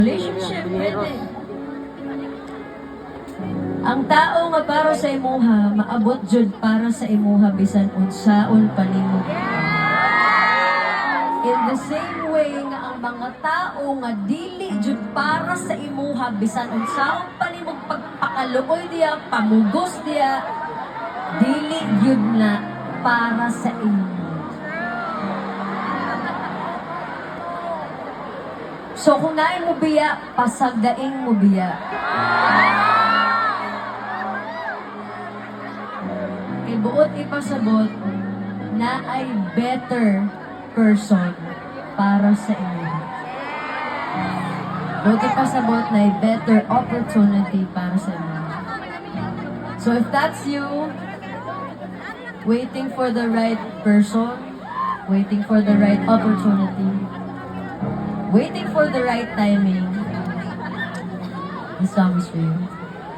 Relationship, pwede. Ang tao nga para sa imuha, maabot jud para sa imuha bisan unsaon panimog. In the same way nga ang mga tao nga dili jud para sa imuha bisan unsaon panimog pagpakaluoy diya, pamugos diya, dili jud na para sa imo. So kung naay mo biya, pasagdaing mo biya. Buot ipasabot na ay better person para sa inyo. Buot ipasabot na ay better opportunity para sa inyo. So if that's you, waiting for the right person, waiting for the right opportunity, waiting for the right timing, this song is for you.